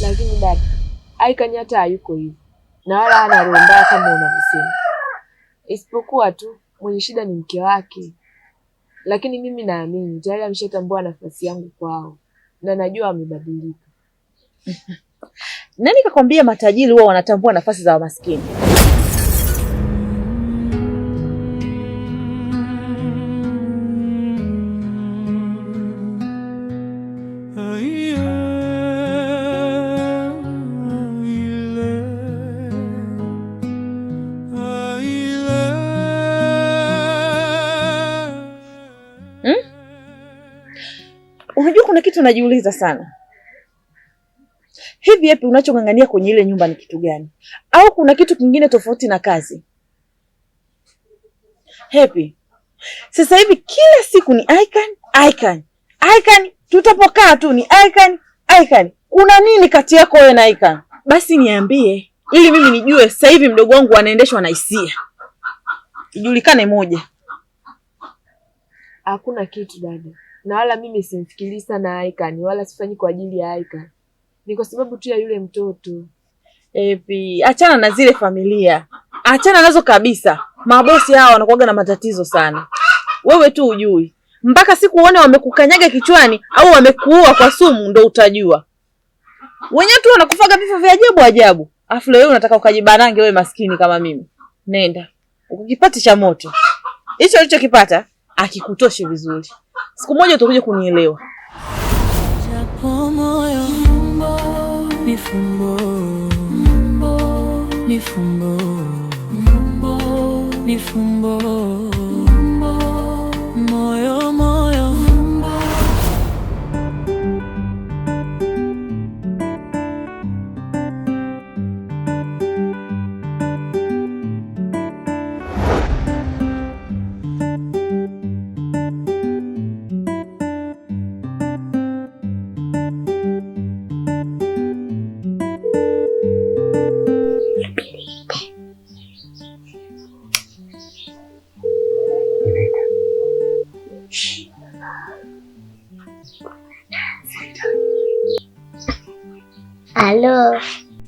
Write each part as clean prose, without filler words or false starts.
Lakini dada, Aikani hata hayuko hivyo na wala hana roho mbaya kama unavyosema, isipokuwa tu mwenye shida ni mke wake. Lakini mimi naamini tayari ameshatambua nafasi yangu kwao na najua amebadilika. Nani kakwambia matajiri wao wanatambua nafasi za maskini? Unajua kuna kitu najiuliza sana. Hivi yapi unachongangania kwenye ile nyumba ni kitu gani? Au kuna kitu kingine tofauti na kazi? Happy. Sasa hivi kila siku ni Aikan. Tutapokaa tu ni Aikan. Kuna nini kati yako wewe na Aikan? Basi niambie ili mimi nijue sasa hivi mdogo wangu anaendeshwa na hisia. Ijulikane moja. Hakuna kitu dada. Na wala mimi simfikiri sana Aikan, wala sifanyi kwa ajili ya Aikan. Ni kwa sababu tu ya yule mtoto. Epi, achana na zile familia. Achana nazo kabisa. Mabosi hawa wanakuwaga na matatizo sana. Wewe tu ujui. Mpaka siku uone wamekukanyaga kichwani au wamekuua kwa sumu ndo utajua. Wenyewe tu wanakufaga vifo vya ajabu. Afu leo unataka ukajibanange wewe maskini kama mimi. Nenda. Ukikipata cha moto. Hicho ulichokipata akikutoshe vizuri. Siku moja utakuja kunielewa. Japo moyo ni fumbo, ni fumbo, ni fumbo, moyo Halo.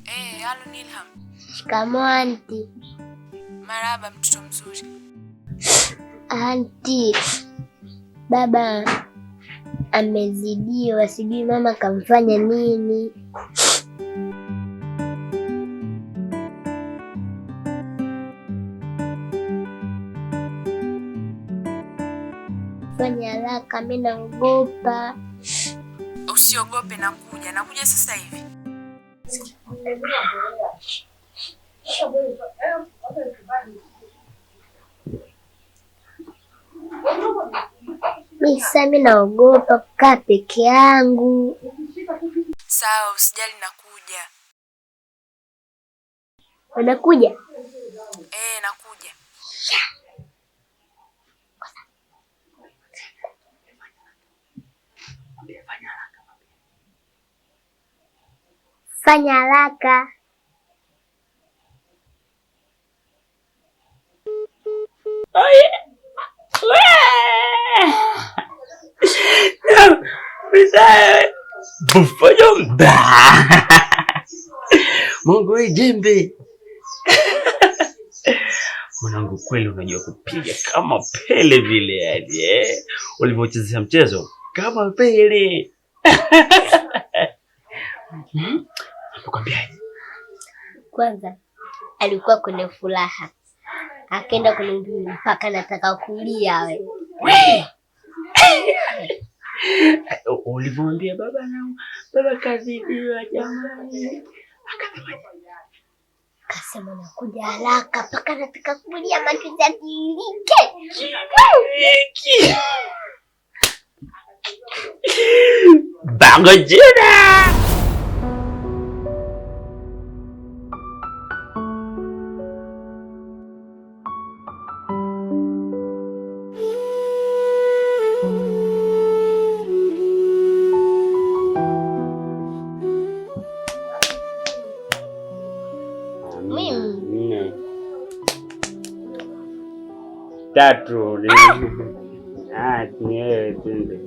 Halo Nilham. Shikamoo auntie. Marahaba mtoto mzuri. Auntie, baba amezidiwa, sijui mama kamfanya nini. Fanya haraka, mimi naogopa. Usiogope, nakuja sasa hivi. Mimi naogopa kukaa peke yangu. Sawa, usijali, nakuja. Unakuja? Nakuja. Fanya haraka. Mungu wewe jembe. Mwanangu kweli unajua kupiga kama Pele vile yaani ulivyochezea mchezo kama Pele. Nakwambia. Kwanza alikuwa kwenye furaha. Akaenda kwenye ngine mpaka nataka kulia wewe. Ulivyomwambia baba kazidiwa jamani. Akasema nakuja haraka mpaka nataka kulia machozi yatiririke. Bango jina. Tatu ni wewe tunde.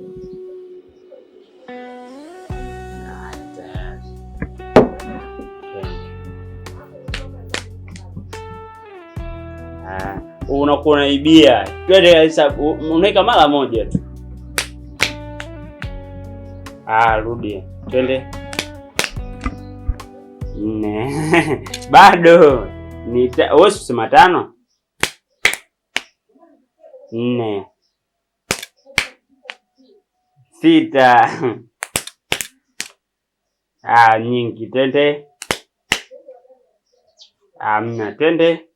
unakuwa unaibia. Twende hesabu, unaweka mara moja tu. Rudi. Twende. 4. Bado. Wewe usema 5. 4. 6. Nyingi. Twende. 4. Twende.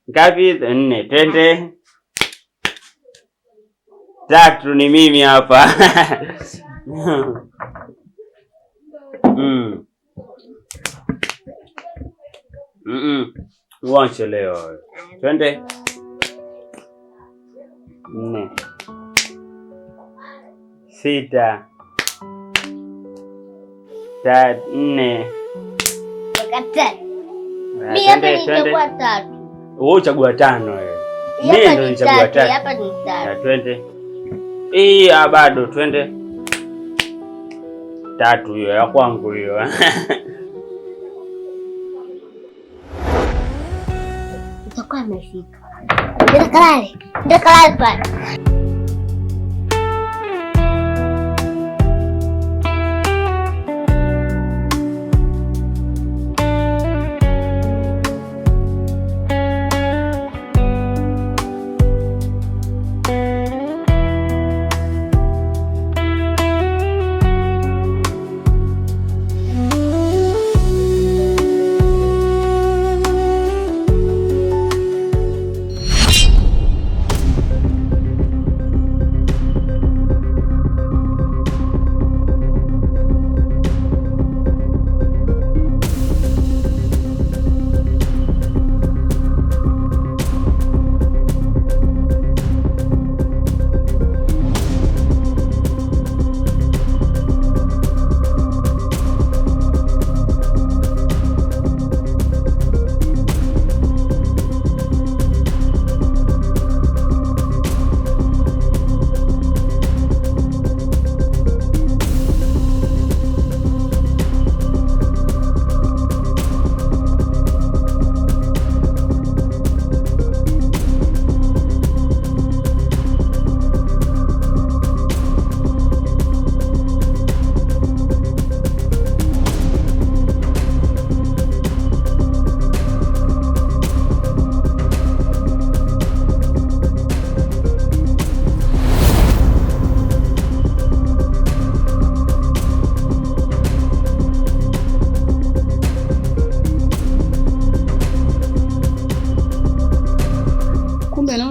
Ngapi? 4. Twende. 3 ni mimi hapa. Uache leo. Twende. 4. 6. 4. Wakati. Mimi hapa nichagua 3. Wewe uchagua 5 wewe. Mimi ndo nichagua 3. Hapa ni 3. Twende. Bado twende. 3 hiyo ya kwangu hiyo. Utakuwa umefika. Ndio kalale pale.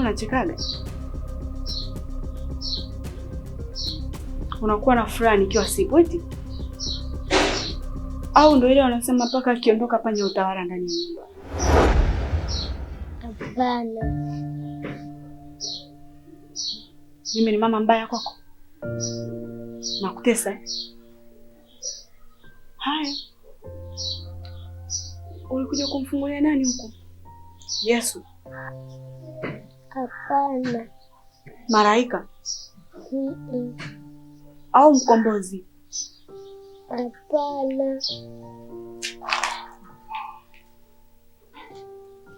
Unachekaga? Unakuwa na furaha nikiwa sipo eti? Au ndio ile wanasema paka akiondoka panya utawala ndani ya nyumba? Hapana. Mimi ni mama mbaya kwako? Nakutesa? Haya. Ulikuja kumfungulia nani huko? Yesu? Hapana. Malaika? Au mkombozi? Hapana.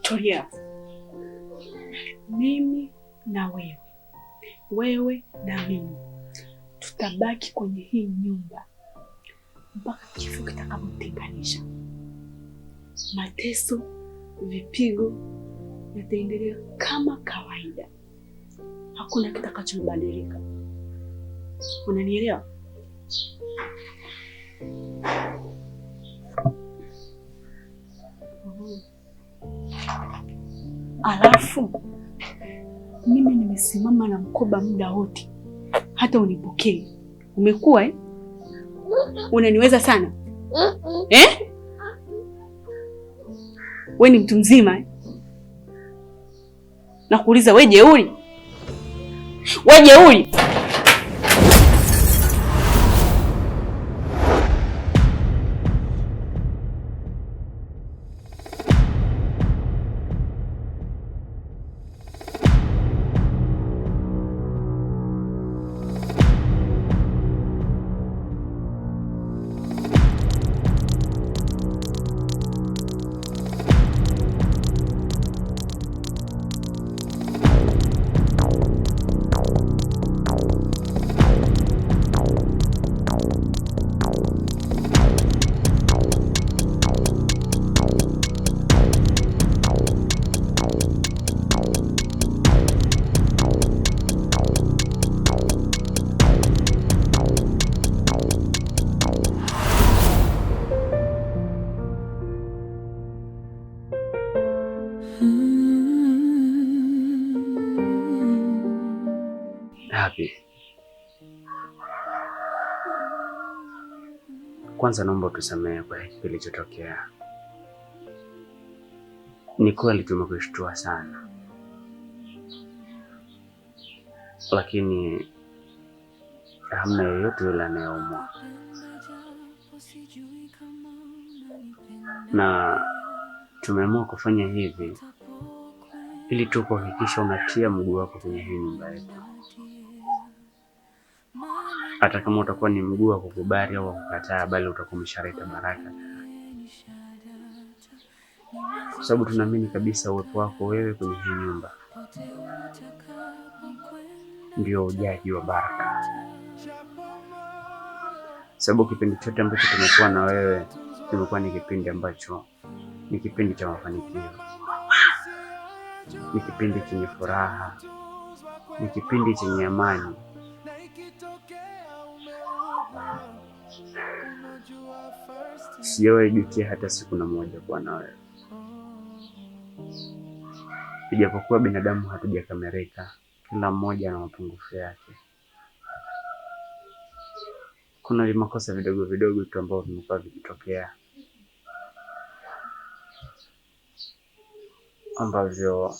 Tulia. Mimi na wewe, wewe na mimi, tutabaki kwenye hii nyumba mpaka kifo kitakapotenganisha. Mateso, vipigo yataendelea kama kawaida. Hakuna kitakachobadilika. Unanielewa? Alafu mimi nimesimama na mkoba muda wote, hata unipokee. Umekuwa unaniweza sana We ni mtu mzima Nakuuliza, we jeuri? We jeuri? Kwanza naomba utusamehe kwa hiki kilichotokea. Ni kweli tumekushtua sana, lakini hamna yeyote yule anayeumwa, na tumeamua kufanya hivi ili tu kuhakikisha unatia mguu wako kwenye hii nyumba yetu. Hata kama utakuwa ni mguu wa kukubali au kukataa, bali utakuwa umeshaleta baraka, kwa sababu tunaamini kabisa uwepo wako wewe kwenye hii nyumba ndio ujaji wa baraka, sababu kipindi chote ambacho tumekuwa na wewe kimekuwa ni kipindi ambacho ni kipindi cha mafanikio, ni kipindi chenye furaha, ni kipindi chenye amani. Sijawahi jutia hata siku na moja kuwa na wewe. Ijapokuwa binadamu hatujakamilika, kila mmoja ana mapungufu yake. Kuna makosa vidogo vidogo tu ambavyo vimekuwa vikitokea, ambavyo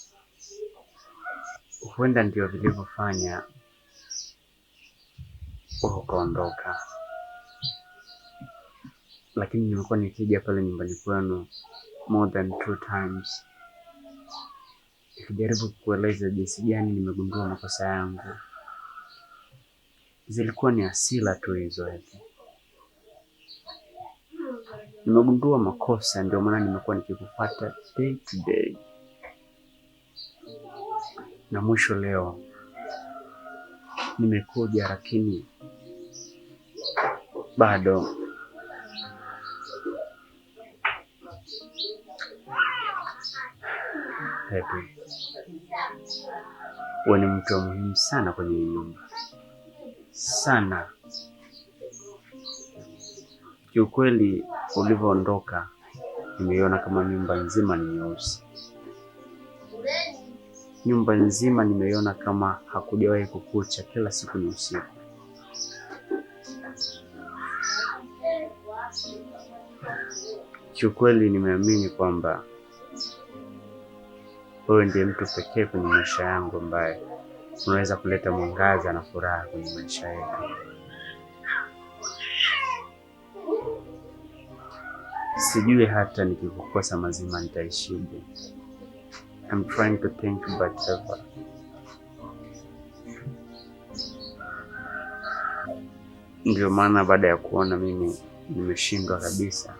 huenda ndio vilivyofanya ukaondoka. Lakini nimekuwa nikija pale nyumbani kwenu more than 2 times, nikijaribu kueleza jinsi gani nimegundua makosa yangu. Zilikuwa ni hasira tu hizo eti. Nimegundua makosa, ndio maana nimekuwa nikikufuata day to day. Na mwisho leo nimekuja, lakini bado Happy, wewe ni mtu muhimu sana kwenye nyumba sana. Kiukweli ulivyoondoka nimeiona kama nyumba nzima ni nyeusi. Nyumba nzima nimeiona kama hakujawahi kukucha, kila siku ni usiku. Kiukweli nimeamini kwamba wewe ndiye mtu pekee kwenye maisha yangu ambaye unaweza kuleta mwangaza na furaha kwenye maisha yetu. Sijui hata nikikukosa mazima nitaishije. I'm trying to think but ever. Ndio maana baada ya kuona mimi nimeshindwa kabisa,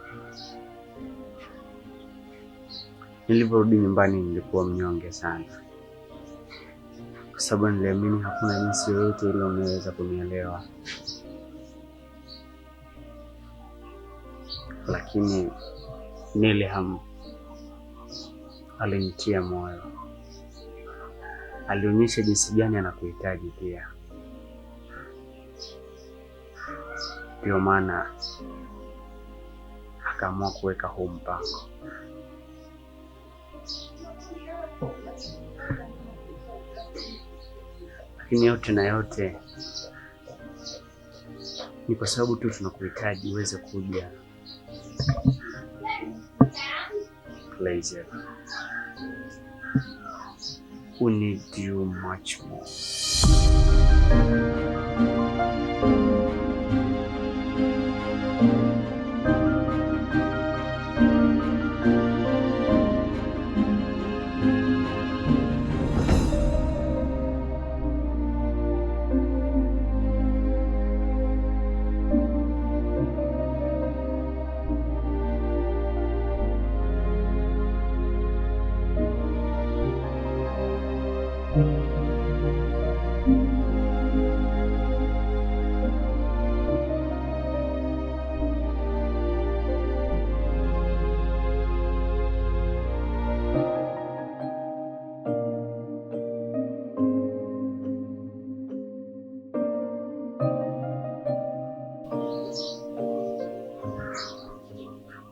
niliporudi nyumbani nilikuwa mnyonge sana, kwa sababu niliamini hakuna jinsi yoyote ile unaweza kunielewa. Lakini Nilham alinitia moyo, alionyesha jinsi gani anakuhitaji pia. Ndio maana akaamua kuweka huu mpango. Lakini yote na yote ni kwa sababu tu tunakuhitaji uweze kuja. Please, we need you much more.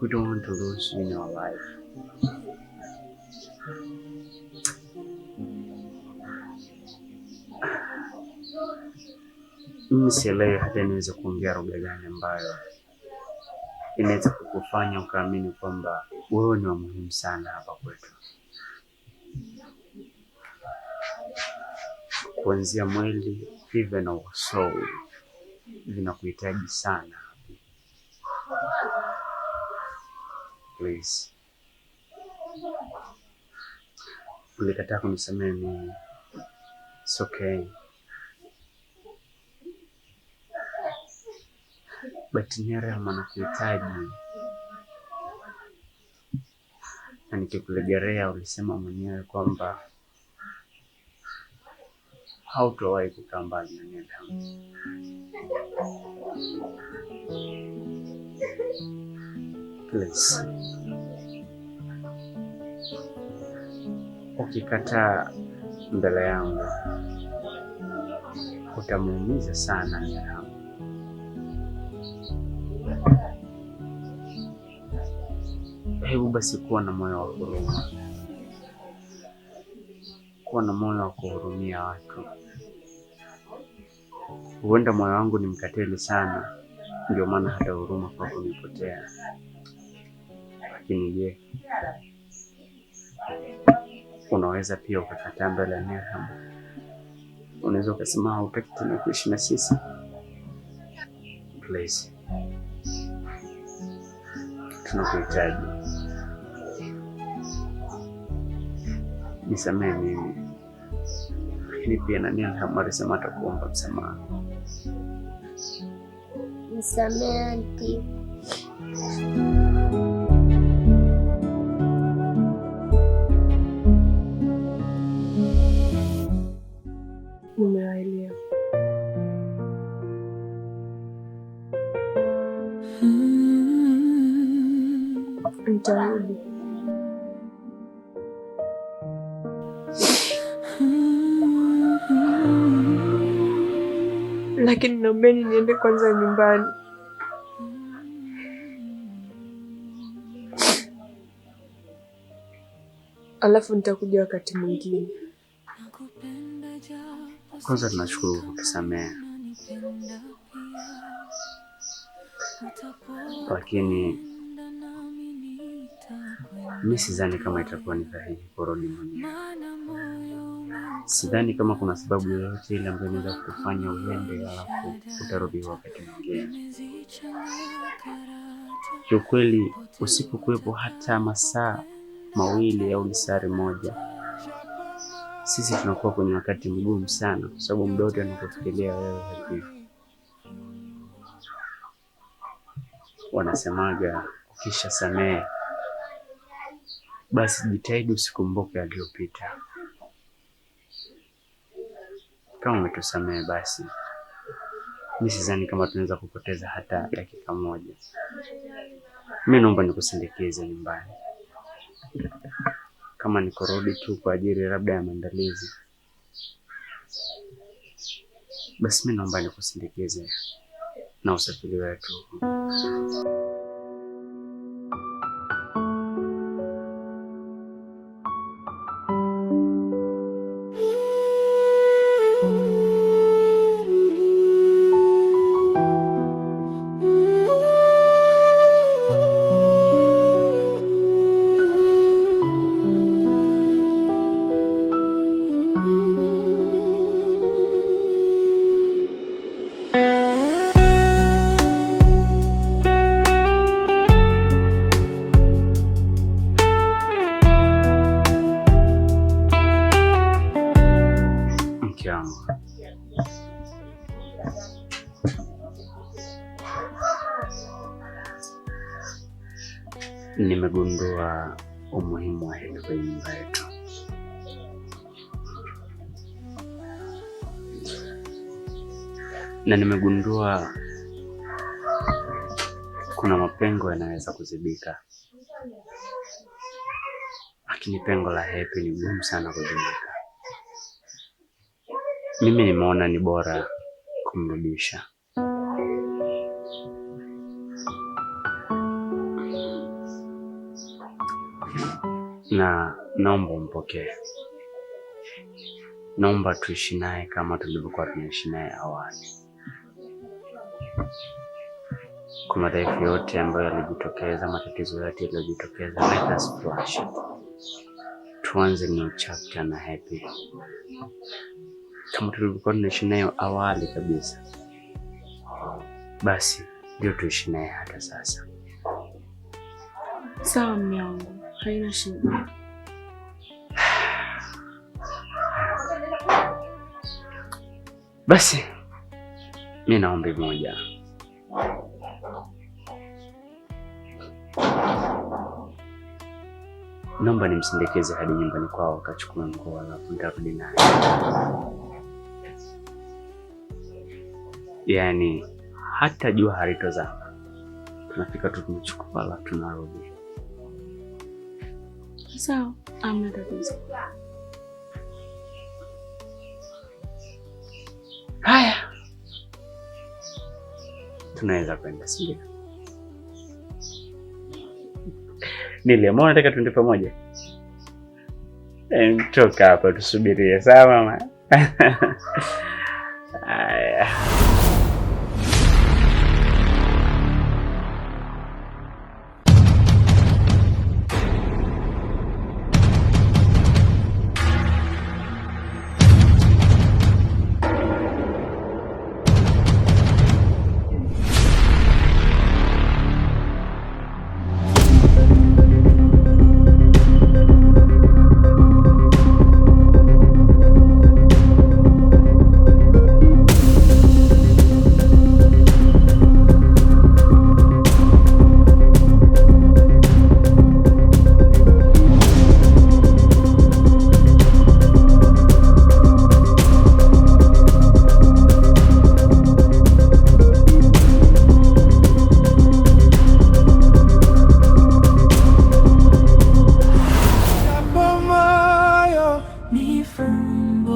We don't want to lose you in our life. Mimi sielewi hata niweze kuongea lugha gani ambayo inaweza kukufanya ukaamini kwamba wewe ni wa muhimu sana hapa kwetu. Kuanzia mwili, even our soul vinakuhitaji sana. Please. Ulikataa kunisamehe mimi. It's okay. But Miriam anakuhitaji. Na nikikulegerea ulisema mwenyewe kwamba hautawahi kukaa mbali na Miriam. Please. Ukikataa mbele yangu utamuumiza sana Miriam. Hebu basi kuwa na moyo wa huruma. Kuwa na moyo wa kuhurumia watu. Huenda moyo wangu ni mkatili sana, ndio maana hata huruma kwako imepotea. Lakini je, unaweza pia ukakataa mbele ya Miriam? Unaweza ukasema hautaki tena kuishi na sisi? Please. Tunakuhitaji. Nisamehe mimi. Lakini pia na Miriam alisema atakuomba msamaha. Nisamehe auntie. Nimewaelewa. Nitarudi. Lakini naombeni niende kwanza nyumbani. Alafu nitakuja wakati mwingine. Kwanza tunashukuru kwa kusamehe. Lakini mimi sidhani kama itakuwa ni sahihi kurudi mwenyewe. Sidhani kama kuna sababu yoyote ile ambayo inaweza kufanya uende alafu utarudi wakati mwingine. Kiukweli usipokuwepo hata masaa mawili au lisari moja, sisi tunakuwa kwenye wakati mgumu sana, kwa sababu muda wote anakufikiria wewe hivi. Wanasemaga ukisha samehe basi jitahidi usikumbuke aliyopita. Kama umetusamehe basi mimi sidhani kama tunaweza kupoteza hata dakika moja. Mimi naomba nikusindikize nyumbani. Kama nikorudi tu kwa ajili labda ya maandalizi, basi mimi naomba nikusindikize na usafiri wetu. Nimegundua umuhimu wa hili kwenye nyumba yetu. Na nimegundua kuna mapengo yanaweza kuzibika, lakini pengo la Happy ni gumu sana kuzibika. Mimi nimeona ni bora kumrudisha. Na naomba umpokee. Naomba tuishi naye kama tulivyokuwa tunaishi naye awali. kwa madhaifu yote ambayo yalijitokeza, matatizo yote yaliyojitokeza, let us flush it. Tuanze new chapter na Happy kama tulivyokuwa tunaishi nayo awali kabisa, basi ndio tuishi naye hata sasa. Sawa mume wangu, haina shida. Basi mimi naomba moja. Naomba nimsindikize hadi nyumbani kwao akachukua nguo alafu nitarudi naye. Yaani hata jua halitozama. Tunafika tu tunachukua alafu tunarudi. Sawa, amna tatizo. Haya. Tunaweza kwenda sio? Niliamua nataka tuende pamoja. Toka hapa tusubirie, sawa mama? Haya.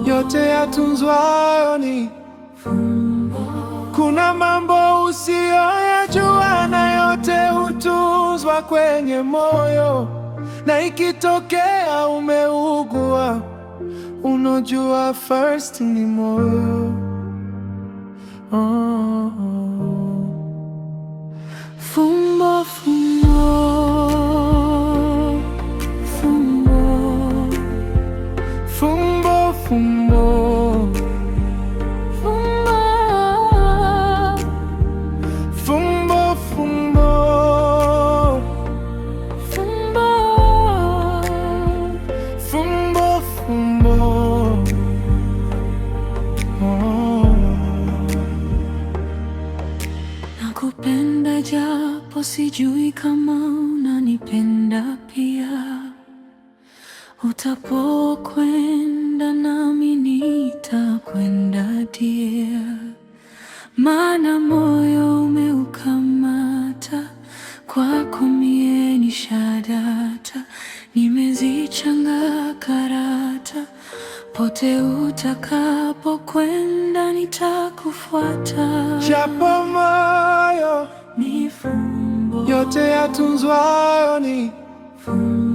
yote yatunzwayo ni kuna mambo usiyoyajua na yote hutunzwa kwenye moyo, na ikitokea umeugua, unojua first ni moyo. Fumbo, fumbo, fumbo, fumbo, fumbo, fumbo, fumbo, fumbo, fumbo, fumbo, nakupenda japo sijui kama unanipenda pia. Utapokwenda nami nitakwenda dear, maana moyo umeukamata, kwako mie ni shadata, nimezichanga karata, pote utakapokwenda nitakufuata. Japo moyo ni fumbo, yote yatunzwayo ni fumbo.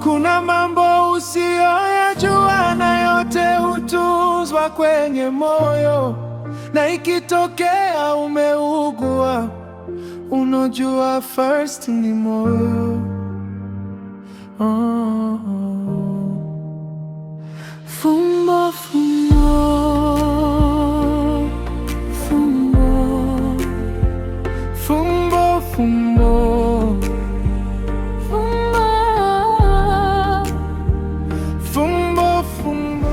Kuna mambo usiyoyajua na yote hutunzwa kwenye moyo, na ikitokea umeugua, unojua first ni moyo. Fumbo, fumbo, fumbo, fumbo, fumbo, fumbo, fumbo.